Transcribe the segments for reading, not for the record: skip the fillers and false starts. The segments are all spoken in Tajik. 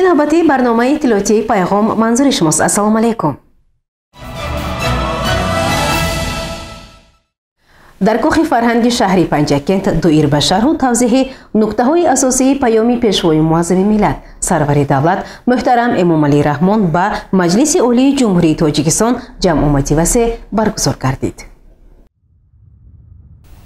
نوبتی برنامه اطلاعاتی پیغام منظور شماست. السلام علیکم. در کاخ فرهنگی شهری پنجکент دوئیر به شرح و توضیح نکته‌های اساسی پیام پیشوای معظم ملت سرور دولت محترم امامعلی رحمان به مجلس عالی جمهوری تاجیکستان جمع آمدی وسیع برگزار گردید.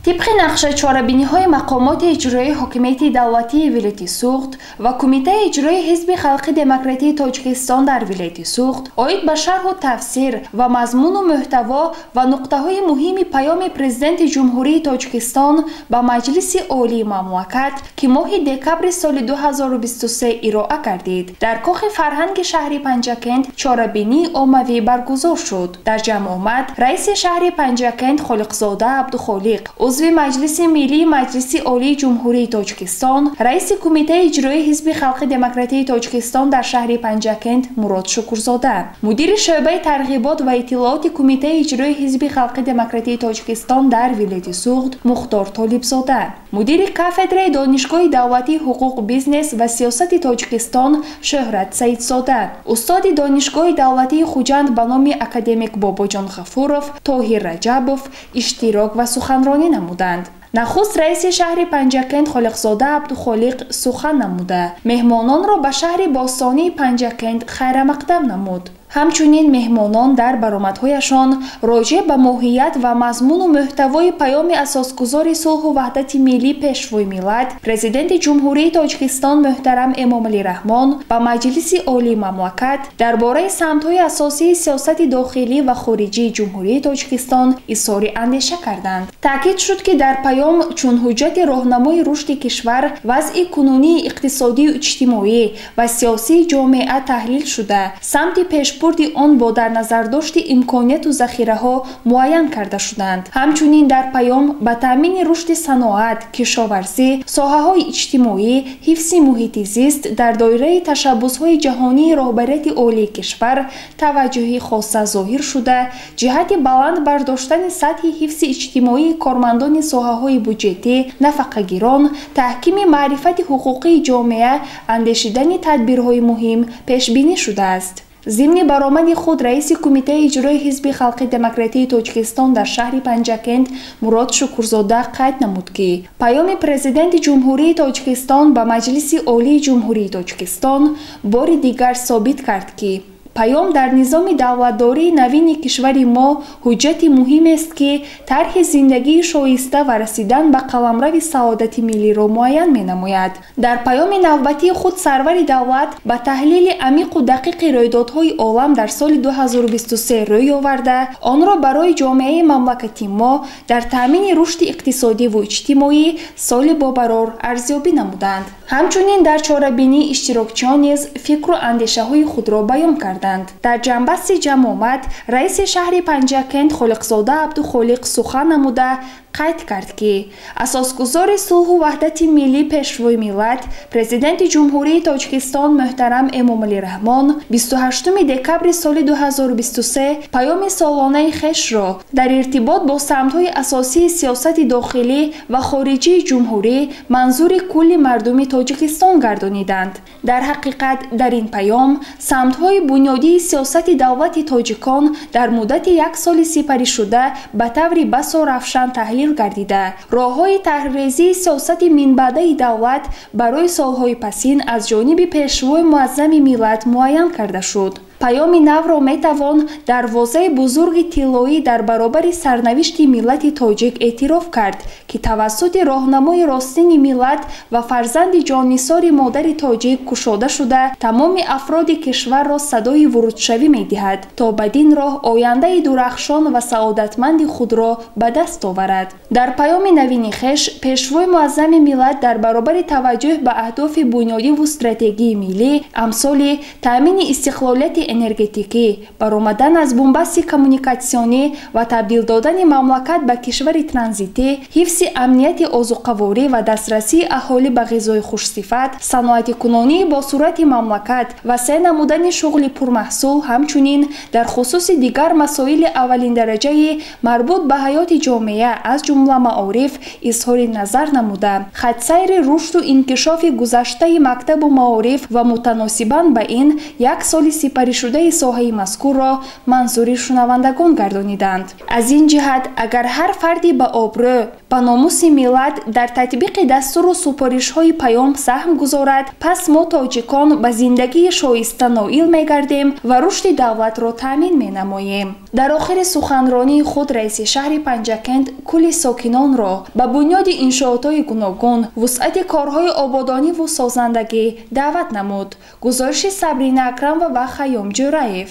طبق نقشه چاره‌بینی‌های مقامات اجرایی حاکمیت دولتی ولایت سوخت و کمیته اجرایی حزب خلق دموکراتی تاجیکستان در ولایت سوخت آید به شرح و تفسیر و مضمون و محتوا و نقطه‌های مهم پیام پرزیدنت جمهوری تاجیکستان به مجلس عالی مملکت که ماه دکبر سال 2023 ارائه گردید در کاخ فرهنگ شهر پنجکent چاره‌بینی عمومی برگزار شد. در جمع آمد رئیس شهر پنجکent خالقزاده عبدالخالق، عضو مجلس ملی مجلس عالی جمهوری تاجیکستان، رئیس کمیته اجرایی حزب خلق دموکراتی تاجیکستان در شهر پنجکent مراد شکرزاده، مدیر شعبه ترغیبات و اطلاعات کمیته اجرایی حزب خلق دموکراتی تاجیکستان در ولایت سوخت مختار طالبزاده، مدیر کافدره دانشگاه دولتی حقوق بیزنس و سیاست تاجیکستان شهرت سیدزاده، استاد دانشگاه دولتی خوجند به نام اکادمیک باباجان غفورов طاهر رجبov اشتراک و سخنرانی نمودند. نخست رئیس شهر پنجکent خالقزاده عبدالخالق سخن نموده مهمانان را به شهر باستانی پنجکent خیر مقدم نمود. همچنین مهمانان در برآمدهایشان راجع به ماهیت و مضمون و محتوای پیام اساسگذار صلح و وحدت ملی پیشوای ملت پرزیدنت جمهوری تاجیکستان محترم امامعلی رحمان به مجلس عالی مملکت درباره سمت‌های اساسی سیاست داخلی و خارجی جمهوری تاجیکستان اظهار اندیشه کردند. تاکید شد که در پیام چون حجت راهنمای رشد کشور وضع کنونی اقتصادی و اجتماعی و سیاسی جامعه تحلیل شده سمت پیشبرد آن با در نظر داشت امکانات و ذخیره‌ها معین کرده شدند. همچنین در پیام به تامین رشد صنعت، کشاورزی، ساحه‌های اجتماعی، حفظ محیط زیست در دایره تشبس‌های جهانی رهبریت عالی کشور توجهی خاصه ظاهر شده، جهت بلند برداشتن سطح حفظ اجتماعی کارمندان ساحه‌های بودجتی، نفقه‌گیران، تحکیم معرفت حقوقی جامعه، اندیشیدن تدبیرهای مهم پیش بینی شده است. ضمن برآمد خود رئیس کمیته اجرایی حزب خلق دموکراتی تاجیکستان در شهر پنجکent مراد شکرزاده قید نمود که پیام پرزیدنت جمهوری تاجیکستان به مجلس عالی جمهوری تاجیکستان بار دیگر ثابت کرد که پیام در نظام دولتداری نوین کشور ما حجت مهم است که طرح زندگی شایسته و رسیدن به قلمرو سعادت ملی را معین می‌نماید. در پیام نوبتی خود سرور دولت به تحلیل عمیق و دقیق رویدادهای عالم در سال 2023 روی آورده آن را برای جامعه مملکتی ما در تامین رشد اقتصادی و اجتماعی سال بابرار ارزیابی نمودند. همچنین در چاره‌بینی اشتراکچیان نیز فکر و اندیشه‌های خود را بیان کردند. در جنبست جمع آمد رئیس شهر پنجکent خالقزاده عبدالخالق سخن نموده قید کرد که اساسگذار صلح و وحدت ملی پیشوای ملت پرزیدنت جمهوری تاجیکستان محترم امامعلی رحمان 28 دکبر سال 2023 پیام سالانه خویش را در ارتباط با سمت‌های اساسی سیاست داخلی و خارجی جمهوری منظور کل مردم تاجیکستان گردانیدند. در حقیقت در این پیام سمت‌های بنیادی سیاست دولت تاجیکان در مدت یک سال سپری شده به طور بسا روشن تحلیل گردیده راه‌های طرح‌ریزی سیاست منبعده دولت برای سالهای پسین از جانب پیشوای معظم ملت معین کرده شد. پیام نو را میتوان دروازه بزرگ طلایی در برابر سرنوشت ملت تاجیک اعتراف کرد که توسط راهنمای راستین ملت و فرزند جانثار مادر تاجیک گشوده شده تمام افراد کشور را صدای ورودشوی میدهد تا بدین راه آینده درخشان و سعادتمند خود را به دست آورد. در پیام نوین خویش پیشوای معظم ملت در برابر توجه به اهداف بنیادی و استراتژی ملی امثال تامین استقلالیت энергетикӣ, баромадан аз бомбасти коммуникатсионӣ ва табдил додани мамлакат ба кишвари транзитӣ, ҳифзи амнияти озуқаворӣ ва дастрасии аҳолӣ ба ғизои хушсифат, саноати кунонии босуръати мамлакат, васеъ намудани шуғли пурмаҳсул, ҳамчунин дар хусуси дигар масоили аввалиндараҷаи марбут ба ҳаёти ҷомеа аз ҷумла маориф изҳори назар намуда, хатсайри рушду инкишофи гузаштаи мактабу маориф ва мутаносибан ба ин як соли сипаришудаи соҳаи мазкурро манзури шунавандагон гардониданд. Аз ин ҷиҳат агар ҳар фарди ба обрӯ ба номуси миллат дар татбиқи дастуру супоришҳои паём саҳм гузорад, пас мо тоҷикон ба зиндагии шоиста ноил мегардем ва рушди давлатро таъмин менамоем. дар охири суханронии худ раиси шаҳри Панҷакент кулли сокинонро ба бунёди иншоотҳои гуногун, вусъати корҳои ободониву созандагӣ даъват намуд. гузориши Сабрина Акрамова ва Хаём Ҷӯраев.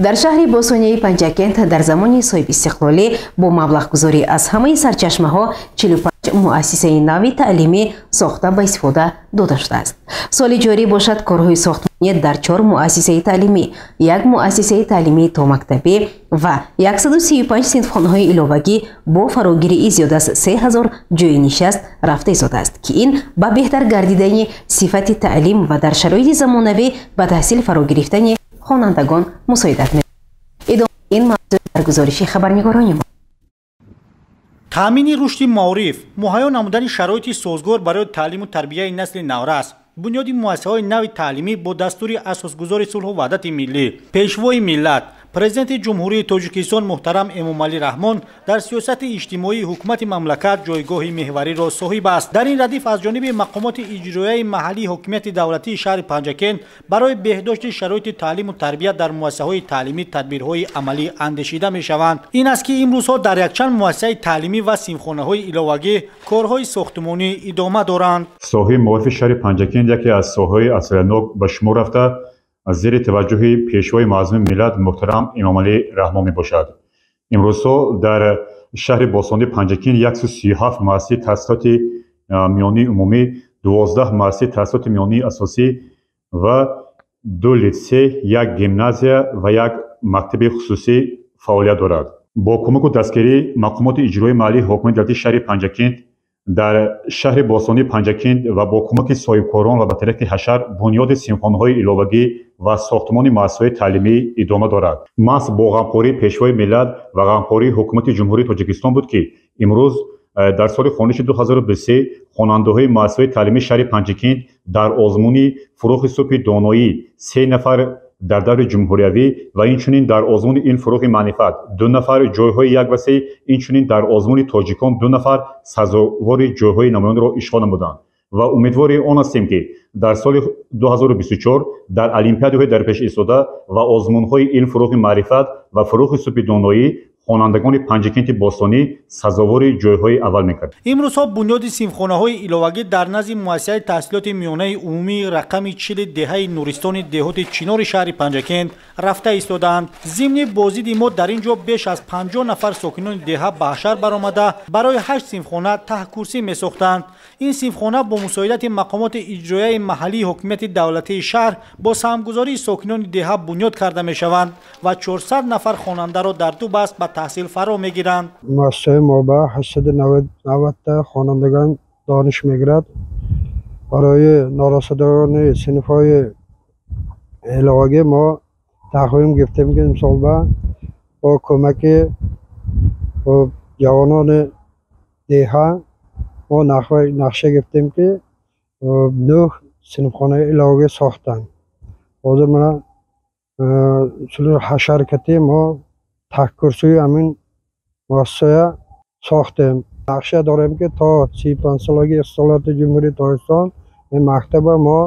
дар шаҳри босонияи Панҷакент дар замони соҳиб истиқлолӣ бо маблағгузорӣ аз ҳамаи сарчашмаҳо 45 муассисаи нави таълимӣ сохта ба истифода дода шудааст. соли ҷорӣ бошад корҳои сохтмонӣ дар 4 муассисаи таълимӣ, 1 муассисаи таълимии томактабӣ ва 135 синфхонаҳои иловагӣ бо фарогирии зиёда аз 3000 ҷойи нишаст рафта изодааст, ки ин ба беҳтар гардидани сифати таълим ва дар шароити замонавӣ ба таҳсил фарогирифтани хонандагон мусоидат мекунад. идомаи ин мавзӯъ дар гузориши хабарнигорони мо. таъмини рушди маориф, муҳайё намудани шароити созгор барои таълиму тарбияи насли наврас, бунёди муассисаҳои нави таълимӣ бо дастури асосгузори сулҳу ваҳдати миллӣ, пешвои миллат, президенти ҷумҳурии Тоҷикистон муҳтарам Эмомалӣ Раҳмон дар сиёсати иҷтимоии ҳукумати мамлакат ҷойгоҳи меҳвариро соҳиб аст. дар ин радиф аз ҷониби мақомоти иҷроияи маҳаллии ҳокимияти давлатии шаҳри Панҷакент барои беҳдошти шароити таълиму тарбия дар муассисаҳои таълимӣ тадбирҳои амалӣ андешида мешаванд. ин аст ки имрӯзҳо дар якчанд муассисаи таълимӣ ва симхонаҳои иловагӣ корҳои сохтмонӣ идома доранд. соҳаи маорифи шаҳри Панҷакент яке аз соҳаҳои асоянок ба шумор рафта аз зери таваҷҷӯҳи пешвои маъзуми миллат муҳтарам Эмомалӣ Раҳмон мебошад. имрӯзҳо дар шаҳри босонии Панҷакент 137 муассисаи таҳсилоти миёнии умумӣ, 12 муассисаи таҳсилоти миёнии асосӣ ва 2 литсей, 1 гимназия ва 1 мактаби хусусӣ фаъолият дорад. бо кӯмаку дастгирии мақомоти иҷроии маҳаллии ҳокимияти давлатии шаҳри Панҷакент дар шаҳри босонии Панҷакент ва бо кӯмаки соҳибкорон ва ба тариқи ҳашар бунёди симхонаҳои иловагӣ ва сохтмони муассисаҳои таълимӣ идома дорад. маҳз бо ғамхории пешвои миллат ва ғамхории ҳукумати ҷумҳурии Тоҷикистон буд ки имрӯз дар соли хониши 2023 хонандаҳои муассисаҳои таълимии шаҳри Панҷакент дар озмуни фурӯғи субҳи доноӣ 3 нафар дар даври ҷумҳуриявӣ ва инчунин дар озмуни ин фурӯғи маърифат 2 нафар ҷойҳои яквасеъ, инчунин дар озмуни тоҷикон 2 нафар сазовори ҷойҳои намоёнро ишғол намуданд ва умедвори он ҳастем ки дар соли 2024 дар олимпиадаҳои дар пеш истода ва озмунҳои ин фурӯғи маърифат ва фурӯғи субҳи доноӣ хонандагони Панҷакенти бостонӣ сазовори ҷойҳои аввал мекард. имрӯзҳо бунёди симхонаҳои иловагӣ дар назди муассисаи таҳсилоти миёнаи умумии рақами 40 деҳаи нуристони деҳоти Чинори шаҳри Панҷакент рафта истодаанд. зимни бозиди мо дар ин ҷо беш аз 50 нафар сокинони деҳа ба ҳашар баромада барои 8 симхона таҳкурсӣ месохтанд. ин симхона бо мусоидати мақомоти иҷроияи маҳаллии ҳокимияти давлатии шаҳр бо саҳмгузории сокинони деҳа бунёд карда мешаванд ва 400 нафар хонандаро дар ду баст ба таҳсил фаро мегиранд. муассисаи мо ба 890 та хонандагон дониш мегирад. барои норасодагони синфҳои иловагӣ мо тақвим гирифтем ки имсол бо кӯмаки ҷавонони деҳа мо нақша гирифтем ки 9 синфхонаи иловагӣ сохтанд. ҳозир мана усули ҳашаркатӣ мо таҳкурсии амин муассисая сохтем. нақша дорем ки то 35 солаги иstiqloliyati ҷумҳурии Tojikiston ин мактаба мо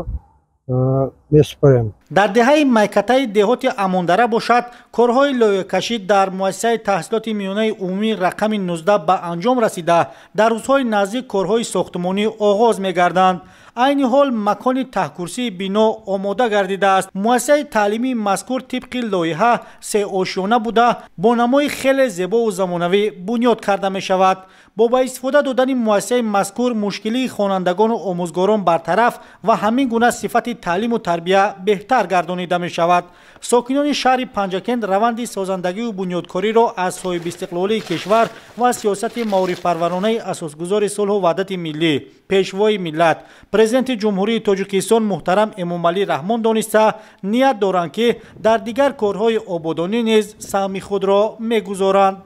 میسپاریم. در دهه میکته دهات اماندره باشد کارهای لایه‌کشی در مؤسسه تحصیلات میانه عمومی رقم 19 به انجام رسیده در روزهای نزدیک کارهای ساختمانی آغاز می‌گردند. عین حال مکان ته‌کرسی بنا آماده گردیده است. مؤسسه تعلیمی مذکور طبق لایحه 3 آشیانه بوده با نمای خیلی زیبا و زمانوی بنیاد کرده می شود. با استفاده دادن مؤسسه مذکور مشکلی خوانندگان و آموزگاران برطرف و همین گونه صفت تعلیم و تربیت بهتر گردانیده می شود. ساکنان شهر پنجکند روند سازندگی و بنیادکاری را از صاحب استقلالی کشور و سیاست معارف پرورانه اساسگذار صلح و وحدت ملی پیشوای ملت پرزیدنت جمهوری تاجیکستان محترم امامعلی رحمان دانسته نیت دارند که در دیگر کارهای آبادانی نیز سهم خود را می‌گذارند.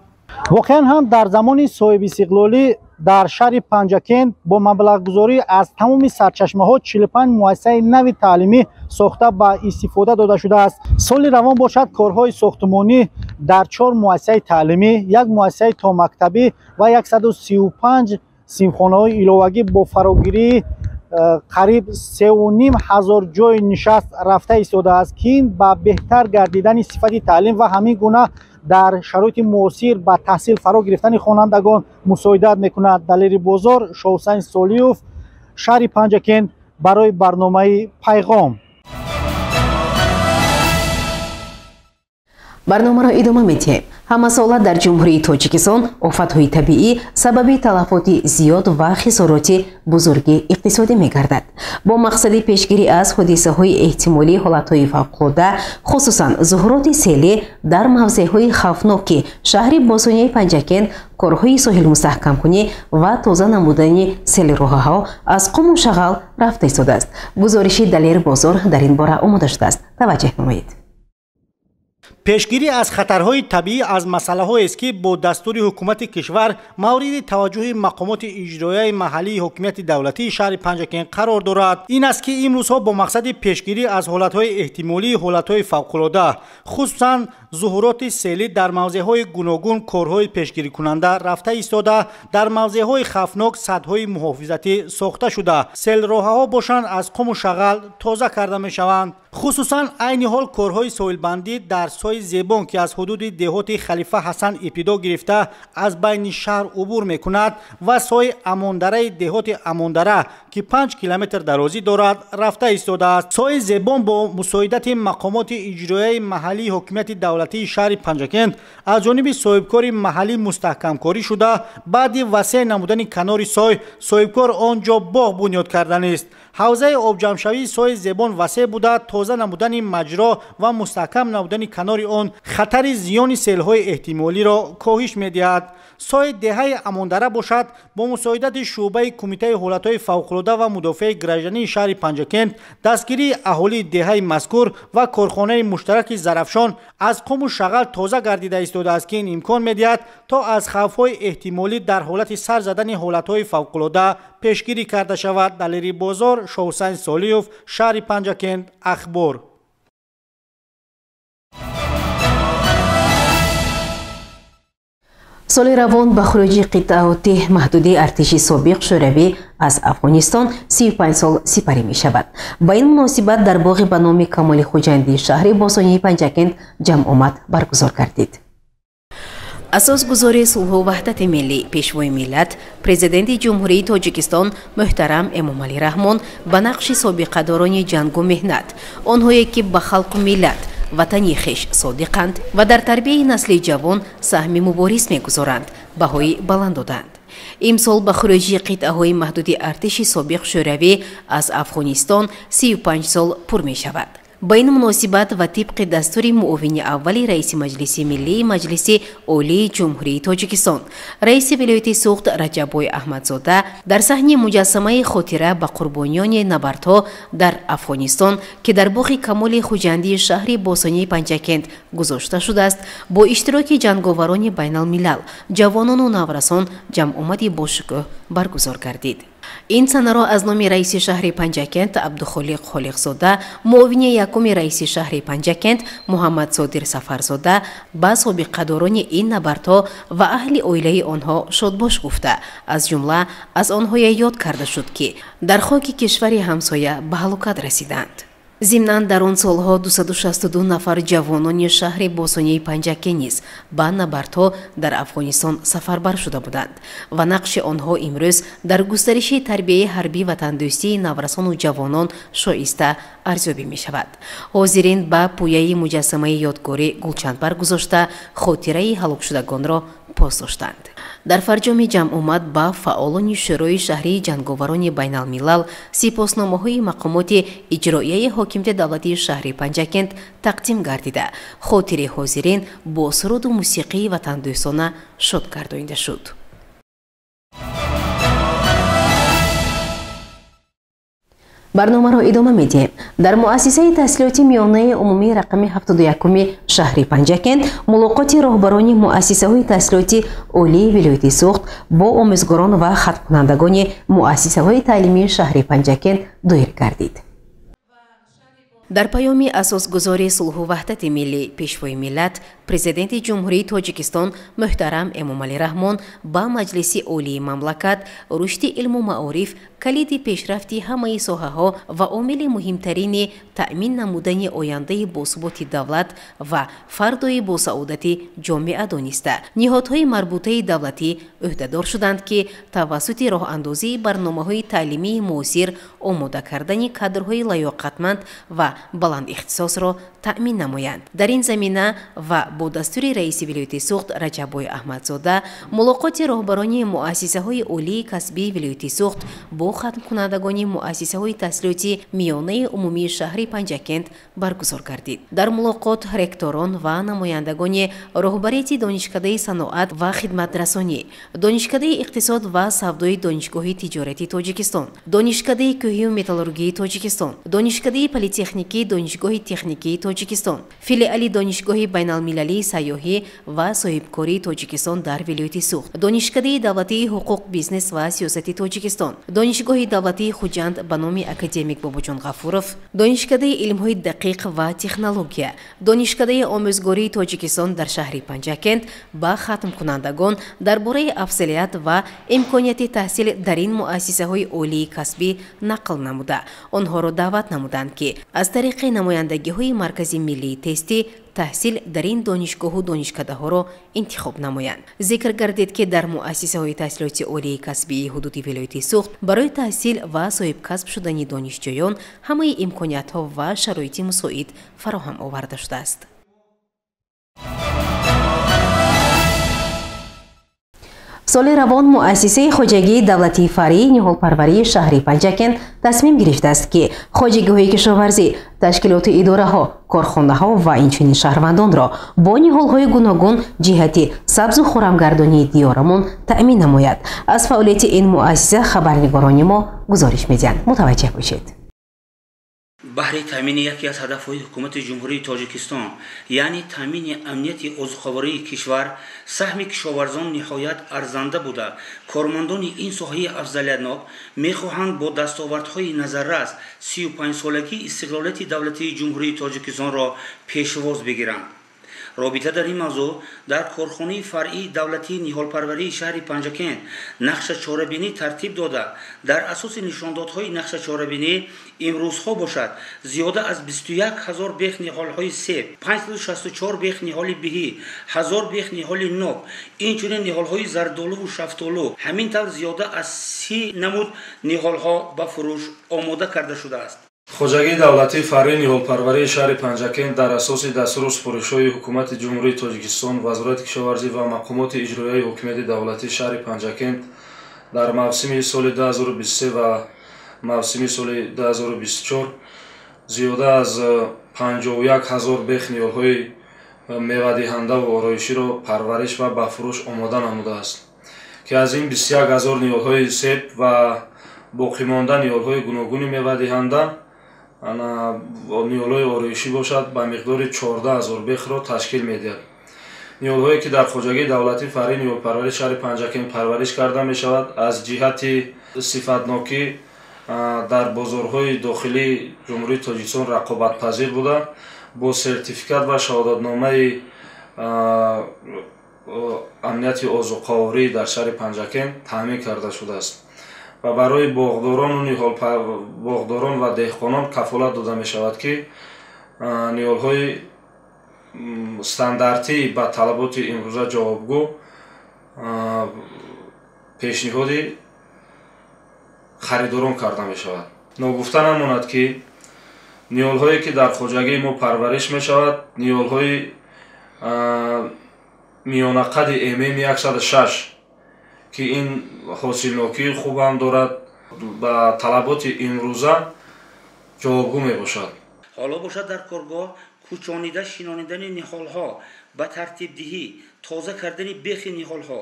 واقعا هم در زمان صاحب استقلالی در شهر پنجکند با مبلغ گذاری از تمام سرچشمه ها 45 مؤسسه نوی تعلیمی ساخته به استفاده داده شده است. سال روان باشد کارهای ساختمانی در 4 مؤسسه تعلیمی، 1 مؤسسه تا مکتبی و 135 سیمخانه های ایلاوگی با فراگیری قریب 3,500 جای نشست رفته ایستاده است که این با بهتر گردیدن صفت تعلیم و همین گونه در شرایط معاصر با تحصیل فرا گرفتن خوانندگان مساعدت میکند. دلیری بازار، شاحسین سالیوف، شهر پنجکند برای برنامه پیغام. برنامه را ادامه می‌دهیم. همسالات در جمهوری تاجیکستان آفت‌های طبیعی سبب تلفات زیاد و خسارات بزرگ اقتصادی می‌گردد. با مقصد پیشگیری از حادثه‌های احتمالی حالت‌های فوق‌العاده خصوصاً ظهورات سیلی در موضع‌های خوفناک شهر باسانی پنجکند کارهای ساحل مستحکم کنی و تازه نمودن سیل راه‌ها از قم و شغال رفته ایستاده است. گزارش دلیر بازار در این باره آماده شده است. توجه نمایید. پیشگیری از خطرهای طبیعی از مسئله‌هایی است که با دستور حکومت کشور مورد توجه مقامات اجرایی محلی حکومت دولتی شهر پنجکند قرار دارد. این است که این روزها با مقصد پیشگیری از حالت‌های احتمالی حالت‌های فوق‌العاده خصوصاً ظهورات سیلی در موضع‌های گوناگون کارهای پیشگیری کننده رفته ایستاده در موضع‌های خطرناک سدهای محافظتی ساخته شده. سیل راه‌ها باشند از قم و شغل تازه کرده می‌شوند. خصوصاً عین حال کارهای ساحلبندی در سای زیبان که از حدود دهات خلیفه حسن ابتدا گرفته از بین شهر عبور میکند و سای اماندره دهات اماندره که 5 کیلومتر درازی دارد رفته ایستاده است. سای زیبان با مساعدت مقامات اجرایی محلی حکومت دولتی شهر پنجکند از جانب صاحبکار محلی مستحکم کاری شده. بعد وسیع نمودن کنار سای صاحبکار آنجا باغ بنیاد کردن است. حوزه آبجمع‌شوی سای زیبان وسیع بوده. تازه نمودن مجرا و مستحکم نمودن کنار آن خطر زیان سیل‌های احتمالی را کاهش می‌دهد. سای دهه اماندره باشد با مساعدت شعبه کمیته حالت‌های فوق‌العاده و مدافع گرجنی شهر پنجکند دستگیری اهالی دهه مذکور و کارخانه مشترک زرفشان از قم و شغل تازه گردیده ایستاده است که این امکان می‌دهد تا از خوف‌های احتمالی در حالت سر زدن حالت‌های فوق‌العاده پیشگیری کرده شود. دلیری بازار، شاحسین سالیوف، شهر پنجکند. اخبار. سال روان با خروجی قطعات محدوده ارتش سابق شوروی از افغانستان 35 سال سپری می شود. با این مناسبت در باغ به نام کمال خوجندی شهر باسانی پنجکند جمع آمد برگزار گردید. اساسگذار صلح و وحدت ملی پیشوای ملت پرزیدنت جمهوری تاجیکستان محترم امامعلی رحمان به نقش سابقه داران جنگ و مهنت آنهایی که به خلق و ملت وطنی خویش صادقند و در تربیت نسل جوان سهم مبارز می‌گذارند بهای بلند دادند. امسال با خروجی قطعه‌های محدود ارتش سابق شوروی از افغانستان 35 سال پر می شود. با این مناسبت و طبق دستور معاون اول رئیس مجلس ملی مجلس عالی جمهوری تاجیکستان رئیس ولایت سوخت رجبای احمدزاده در صحنه مجسمه خاطره به قربانیان نبردها در افغانستان که در باغ کمال خوجندی شهر باسانی پنجکند گذاشته شده است با اشتراک جنگاوران بین الملل جوانان و نورسان جمع آمدی باشکوه برگزار گردید. این سنه را از نام رئیس شهر پنجکند عبدالخالق خالقزاده، معاون یکم رئیس شهر پنجکند محمد صادر سفرزاده با سابقه‌داران این نبردها و اهل عائله آنها شادباش گفته از جمله از آنها یاد کرده شد که در خاک کشور همسایه به هلاکت رسیدند. зимнан дар он солҳо 262 нафар ҷавонони шаҳри босонии Панҷаке низ ба набардҳо дар Афғонистон сафарбар шуда буданд ва нақши онҳо имрӯз дар густариши тарбияи ҳарбӣ ватандӯстии наврасону ҷавонон шоиста арзёбӣ мешавад. ҳозирин ба пӯяи муҷассамаи ёдгорӣ гулчандбар гузошта хотираи ҳалокшудагонро пост доштанд. дар фарҷоми ҷамъомад ба фаъолони шӯрои шаҳрии ҷанговарони байналмилал сипосномаҳои мақомоти иҷроияи ҳокимияти давлатии шаҳри Панҷакент тақдим гардида хотири ҳозирин бо суруду мусиқии ватандӯстона шод гардонида шуд. барномаро идома медиҳем. дар муассисаи таҳсилоти миёнаи умумии рақами 71 шаҳри Панҷакент мулоқоти роҳбарони муассисаҳои таҳсилоти олии вилояти Суғд бо омӯзгорон ва хатмкунандагони муассисаҳои таълимии шаҳри Панҷакент доир гардид. дар паёми асосгузори сулҳу ваҳдати миллӣ пешвои миллат президенти ҷумҳурии Тоҷикистон муҳтарам Эмомалӣ Раҳмон ба Маҷлиси олии мамлакат рушди илму маориф калиди пешрафти ҳамаи соҳаҳо ва омили муҳимтарини таъмин намудани ояндаи босуботи давлат ва фардои босаодати ҷомеа дониста ниҳодҳои марбутаи давлатӣ ӯҳдадор шуданд ки тавассути роҳандозии барномаҳои таълимии муосир омода кардани кадрҳои лаёқатманд ва баландихтисосро таъмин намоянд. дар ин замина ва бо дастури раиси вилояти Суғд Раҷаббой Аҳмадзода мулоқоти роҳбарони муассисаҳои олии касбии вилояти Суғд бо хатмкунандагони муассисаҳои таҳсилоти миёнаи умумии шаҳри Панҷакент баргузор гардид. дар мулоқот ректорон ва намояндагони роҳбарияти донишкадаи саноат ва хидматрасонӣ, донишкадаи иқтисод ва савдои донишгоҳи тиҷоратии Тоҷикистон, донишкадаи кӯҳию металлургии Тоҷикистон, донишкадаи политехникии донишгоҳи техникии Тоҷикистон, филиали донишгоҳи байналмилалии сайёҳӣ ва соҳибкории Тоҷикистон дар вилояти Суғд, донишкадаи давлатии ҳуқуқ, бизнес ва сиёсати Тоҷикистон, донишгоҳи давлатии Хуҷанд ба номи академик Бобоҷон Ғафуров, донишкадаи илмҳои дақиқ ва технология, донишкадаи омӯзгории Тоҷикистон дар шаҳри Панҷакент ба хатмкунандагон дар бораи афзалият ва имконияти таҳсил дар ин муассисаҳои олии касбӣ нақл намуда онҳоро даъват намуданд ки аз тариқи намояндагиҳои маркази миллии тестӣ таҳсил дар ин донишгоҳу донишкадаҳоро интихоб намоянд. зикр гардид ки дар муассисаҳои таҳсилоти олии касбии ҳудуди вилояти Суғд барои таҳсил ва соҳибкасб шудани донишҷӯён ҳамаи имкониятҳо ва шароити мусоид фароҳам оварда шудааст. соли равон муассисаи хоҷагии давлатии фаръии ниҳолпарварии шаҳри Панҷакент тасмим гирифтааст ки хоҷагиҳои кишоварзӣ, ташкилоти идораҳо, корхонаҳо ва инчунин шаҳрвандонро бо ниҳолҳои гуногун ҷиҳати сабзу хӯрамгардонии диёрамон таъмин намояд. аз фаъолияти ин муассиса хабарнигорони мо гузориш медиҳанд. мутаваҷҷеҳ бошед. баҳри таъмини яке аз ҳадафҳои ҳукумати ҷумҳурии Тоҷикистон, яъне таъмини амнияти озуқавории кишвар, саҳми кишоварзон ниҳоят арзанда буда, кормандони ин соҳаи афзалиятнок мехоҳанд бо дастовардҳои назаррас 35-солагии истиқлолияти давлатии ҷумҳурии Тоҷикистонро пешвоз бигиранд. робита дар ин мавзӯъ дар корхонаи фаръии давлатии ниҳолпарварии шаҳри Панҷакент нақшачорабинӣ тартиб дода дар асоси нишондодҳои нақшачорабинӣ имрӯзҳо бошад зиёда аз 21 000 бех ниҳолҳои себ, 564 бех ниҳоли биҳӣ, 1000 бех ниҳоли ноб, инчунин ниҳолҳои зардолуву шафтолу, ҳамин тавр зиёда аз 30 намуд ниҳолҳо ба фурӯш омода карда шудааст. хоҷагии давлатии фаръии ниҳолпарварии шаҳри Панҷакент дар асоси дастуру супоришҳои ҳукумати ҷумҳурии Тоҷикистон, вазорати кишоварзӣ ва мақомоти иҷроияи ҳокимияти давлатии шаҳри Панҷакент дар мавсими соли 2023 ва мавсими соли 2024 зиёда аз 51 000 бех ниҳолҳои мевадиҳандаву ороиширо парвариш ва ба фурӯш омода намудааст, ки аз ин 21 000 ниҳолҳои себ ва боқимонда ниҳолҳои гуногуни мевадиҳанда ниҳолҳои ороишӣ бошад ба миқдори 14 000 бехро ташкил медиҳад. ниҳолҳое ки дар хоҷагии давлатии фаръии ниҳолпарварии шаҳри Панҷакент парвариш карда мешавад аз ҷиҳати сифатнокӣ дар бозорҳои дохилии ҷумҳурии Тоҷикистон рақобатпазир буда бо сертификат ва шаҳодатномаи амнияти озуқаворӣ дар шаҳри Панҷакент таъмин карда шудааст. ва барои боғдорон ва деҳқонон кафолат дода мешавад ки ниҳолҳои стандартӣ ба талаботи имрӯза ҷавобгӯ пешниҳоди харидорон карда мешавад. Ногуфта намонад ки ниҳолҳое ки дар хоҷагии мо парвариш мешавад, ниҳолҳои миёнақади ММ106 ки ин ҳосилнокии хуб ҳам дорад, ба талаботи имрӯза ҷавобгӯ мебошад. ҳоло бошад дар коргоҳ кӯчонида шинонидани ниҳолҳо ба тартибдиҳӣ, тоза кардани бехи ниҳолҳо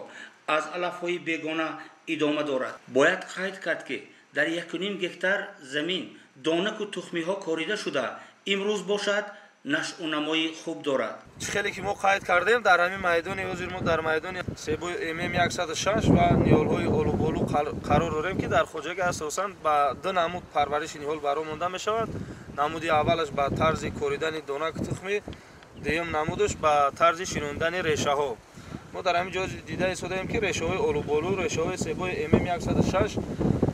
аз алафҳои бегона идома дорад. Бояд қайд кард ки дар 1.5 гектар замин донаку тухмиҳо корида шуда имрӯз бошад нашъу намои хуб дорад. хеле ки мо қайд кардем дар ҳамин майдони ҳозир мо дар майдони себои ММ106 ва ниҳолҳои олуболу қарор дорем ки дар хоҷага асосан ба ду намуд парвариши ниҳол баро монда мешавад. намуди аввалаш ба тарзи коридани донаку тухмӣ, дуюм намудаш ба тарзи шинондани решаҳо. мо дар ҳамин ҷо дида истодаем ки решаҳои олуболу, решаҳои себои ММ106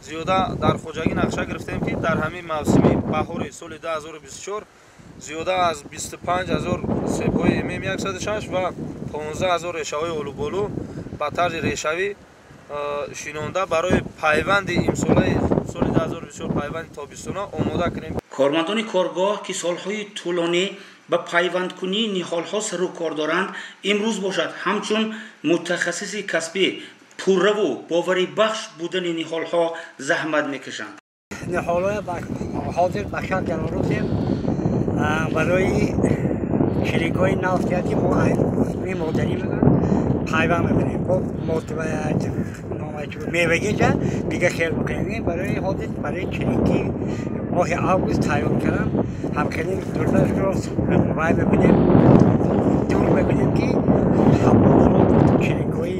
зиёда дар хоҷагӣ нақша гирифтем ки дар ҳамин мавсими баҳори соли 2024 зиёда аз 25000 себҳои ММ106 ва 15000 решаҳои олуболу ба тарзи решавӣ шинонда барои пайванди имсолаи соли 2024 пайванди тобистона омода кунем. кормандони коргоҳ ки солҳои тӯлонӣ ба пайвандкунии ниҳолҳо сару кор доранд, имрӯз бошад ҳамчун мутахассиси касбӣ пурраву боварибахш будани ниҳолҳо заҳмат мекашанд. ниҳолҳои ҳозир ба шарти рӯзем барои ширикҳои нафтияти модарӣ пайванд мебинем. мевагиҷа дига хел мекунем. барои ҳозир барои чирикӣ моҳи август тайёр кардам. ҳамхелӣ дурдашро вай мебинем. тур мебинем ки чирикҳои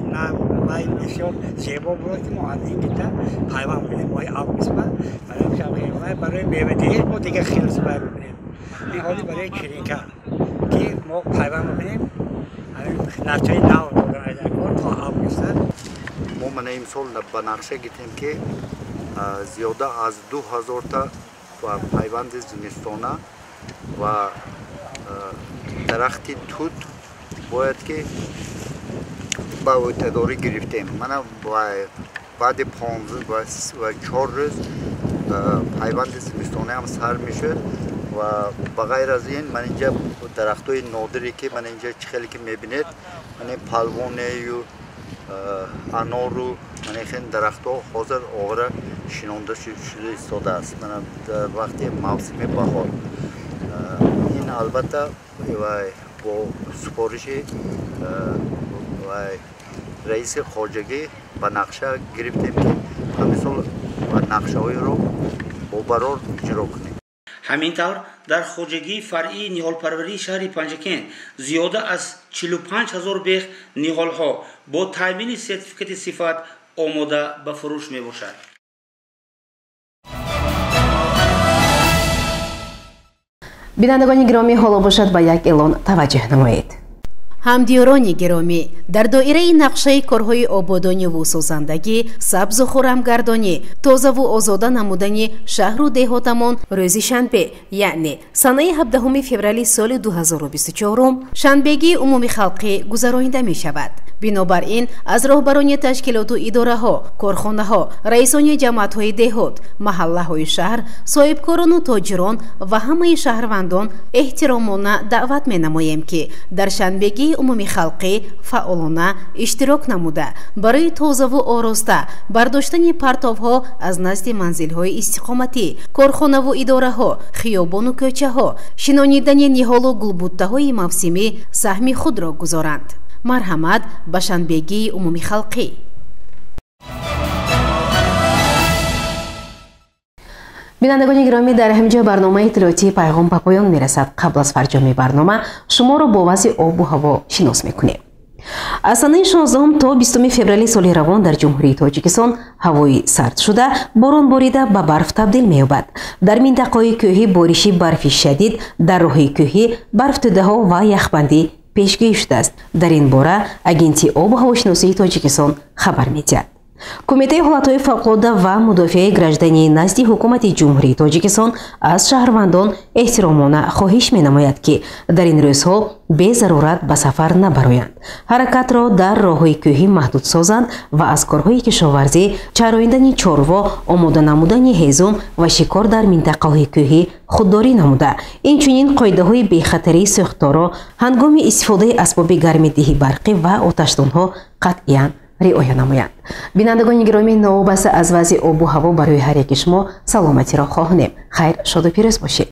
вай бисёр зебо бурад ки мо аз ин гита пайванд мебинем моҳи август барои мевадиҳӣ мо дига хел вай мебинем. ин ҳоли барои чирика ки мо пайванд мебинем. натои нав то август мо мана имсол ба нақша гирифтем ки зиёда аз 2000 та пайванди зимистона ва дарахти тут бояд ки ба вӯтадорӣ гирифтем. мана баъди 4 рӯз пайванди зимистонаи ҳам сар мешуд ва ба ғайр аз ин ман инҷа дарахтҳои нодире ки ман инҷа чихеле ки мебинед ман палвонею анору манехен дарахтҳо ҳозир оғира шинонда шуда истодааст вақти мавсими баҳор. ин албатта бо супориши раиси хоҷагӣ ба нақша гирифтем ки ҳамисол нақшаҳоеро бобарор иҷро кунем. ҳамин тавр дар хоҷагии фаръии ниҳолпарварии шаҳри Панҷакент зиёда аз 45000 бех ниҳолҳо бо таъмини сертификати сифат омода ба фурӯш мебошад. бинандагони гиромӣ, ҳоло бошад ба як эълон таваҷҷӯҳ намоед. ҳамдиёрони гиромӣ, дар доираи нақшаи корҳои ободониву созандагӣ, сабзу хуррамгардонӣ, тозаву озода намудани шаҳру деҳотамон рӯзи шанбе, яъне санаи 17 феврали соли 2024 шанбегии умуми халқӣ гузаронида мешавад. бинобар ин аз роҳбарони ташкилоту идораҳо, корхонаҳо, раисони ҷамъиятҳои деҳот, маҳаллаҳои шаҳр, соҳибкорону тоҷирон ва ҳамаи шаҳрвандон эҳтиромона даъват менамоем ки дар шанбегии умуми халқӣ фаъолона иштирок намуда барои тозаву ороста бардоштани партовҳо аз назди манзилҳои истиқоматӣ, корхонаву идораҳо, хиёбону кӯчаҳо, шинонидани ниҳолу гулбуттаҳои мавсимӣ саҳми худро гузоранд. марҳамат ба шанбегии умуми халқӣ. бинандагони гиромӣ, дар ҳаминҷо барномаи иттилоотии пайғом ба поён мерасад. қабл аз фарҷоми барнома шуморо бо вазъи обу ҳаво шинос мекунем. аз санаи 16 то 20 феврали соли равон дар ҷумҳурии тоҷикистон ҳавои сард шуда борон борида ба барф табдил меёбад. дар минтақаҳои кӯҳӣ бориши барфи шадид, дар роҳҳои кӯҳӣ барфтӯдаҳо ва яхбандӣ пешгӯӣ шудааст. дар ин бора агентии обу ҳавошиносии тоҷикистон хабар медиҳад. кумитаи ҳолатҳои фавқулодда ва мудофиаи гражданӣ назди ҳукумати ҷумҳурии тоҷикистон аз шаҳрвандон эҳтиромона хоҳиш менамояд ки дар ин рӯзҳо безарурат ба сафар набароянд, ҳаракатро дар роҳҳои кӯҳӣ маҳдуд созанд ва аз корҳои кишоварзӣ, чароиндани чорво, омода намудани ҳезум ва шикор дар минтақаҳои кӯҳӣ худдорӣ намуда, инчунин қоидаҳои бехатарии сӯхтдорро ҳангоми истифодаи асбоби гармидиҳи барқӣ ва оташдонҳо қатъиян риоя намоянд. бинандагони гиромӣ, новобаста аз вазъи обу ҳаво барои ҳар яки шумо саломатиро хоҳонем. хайр, шоду пирӯз бошед.